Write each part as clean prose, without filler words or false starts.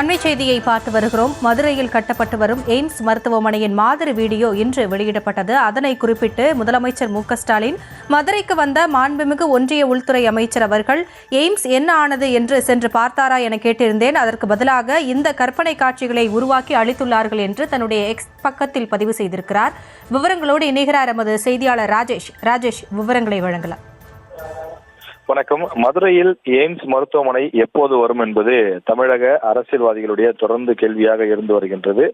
அண்மை செய்தியை பார்த்து வருகிறோம். மதுரையில் கட்டப்பட்டு வரும் எய்ம்ஸ் மருத்துவமனையின் மாதிரி வீடியோ இன்று வெளியிடப்பட்டது. அதனை குறிப்பிட்டு முதலமைச்சர் மு.க.ஸ்டாலின் மதுரைக்கு வந்த மாண்புமிகு ஒன்றிய உள்துறை அமைச்சர் அவர்கள் எய்ம்ஸ் என்ன ஆனது என்று சென்று பார்த்தாரா என கேட்டிருந்தேன். அதற்கு பதிலாக இந்த கற்பனை காட்சிகளை உருவாக்கி அளித்துள்ளார்கள் என்று தன்னுடைய எக்ஸ் பக்கத்தில் பதிவு செய்திருக்கிறார். விவரங்களோடு இணைகிறார் எமது செய்தியாளர் ராஜேஷ். விவரங்களை வழங்கலாம். வணக்கம். மதுரையில் எய்ம்ஸ் மருத்துவமனை எப்போது வரும் என்பது தமிழக அரசியல்வாதிகளுடைய தொடர்ந்து கேள்வியாக இருந்து வருகின்றது.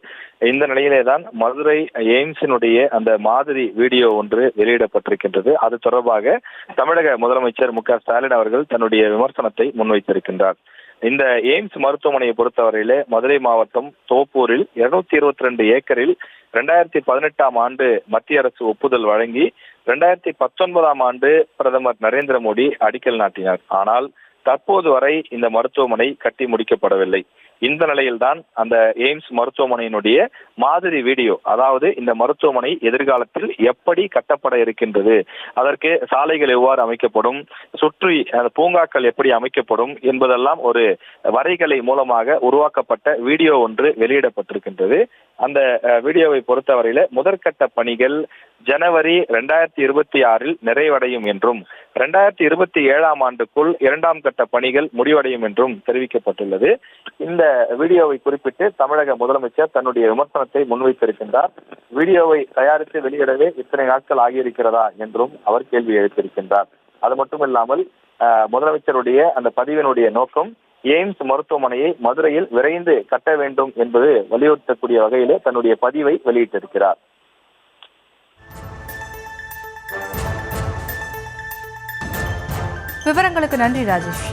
இந்த நிலையிலேதான் மதுரை எய்ம்ஸினுடைய அந்த மாதிரி வீடியோ ஒன்று வெளியிடப்பட்டிருக்கின்றது. அது தொடர்பாக தமிழக முதலமைச்சர் மு.க.ஸ்டாலின் அவர்கள் தன்னுடைய விமர்சனத்தை முன்வைத்திருக்கின்றார். இந்த எய்ம்ஸ் மருத்துவமனையை பொறுத்தவரையிலே மதுரை மாவட்டம் தோப்பூரில் 222 ஏக்கரில் 2018ஆம் ஆண்டு மத்திய அரசு ஒப்புதல் வழங்கி 2019ஆம் ஆண்டு பிரதமர் நரேந்திர மோடி அடிக்கல் நாட்டினார். ஆனால் தற்போது வரை இந்த மருத்துவமனை கட்டி முடிக்கப்படவில்லை. இந்த நிலையில்தான் அந்த எய்ம்ஸ் மருத்துவமனையினுடைய மாதிரி வீடியோ, அதாவது இந்த மருத்துவமனை எதிர்காலத்தில் எப்படி கட்டப்பட இருக்கின்றது, அதற்கு சாலைகள் எவ்வாறு அமைக்கப்படும், சுற்றி பூங்காக்கள் எப்படி அமைக்கப்படும் என்பதெல்லாம் ஒரு வரைகலை மூலமாக உருவாக்கப்பட்ட வீடியோ ஒன்று வெளியிடப்பட்டிருக்கின்றது. அந்த வீடியோவை பொறுத்தவரையில முதற்கட்ட பணிகள் ஜனவரி 2026 நிறைவடையும் என்றும் 2027ஆம் ஆண்டுக்குள் 2ஆம் கட்ட பணிகள் முடிவடையும் என்றும் தெரிவிக்கப்பட்டுள்ளது. இந்த வீடியோவை குறிப்பிட்டு தமிழக முதலமைச்சர் தன்னுடைய விமர்சனத்தை முன்வைத்திருக்கின்றார். வீடியோவை தயாரித்து வெளியிடவே இத்தனை நாட்கள் ஆகியிருக்கிறதா என்றும் அவர் கேள்வி எழுப்பியிருக்கின்றார். அது மட்டுமில்லாமல் முதலமைச்சருடைய அந்த பதிவினுடைய நோக்கம் எய்ம்ஸ் மருத்துவமனையை மதுரையில் விரைந்து கட்ட வேண்டும் என்பது வலியுறுத்தக்கூடிய வகையிலே தன்னுடைய பதிவை வெளியிட்டிருக்கிறார். விவரங்களுக்கு நன்றி ராஜேஷ்.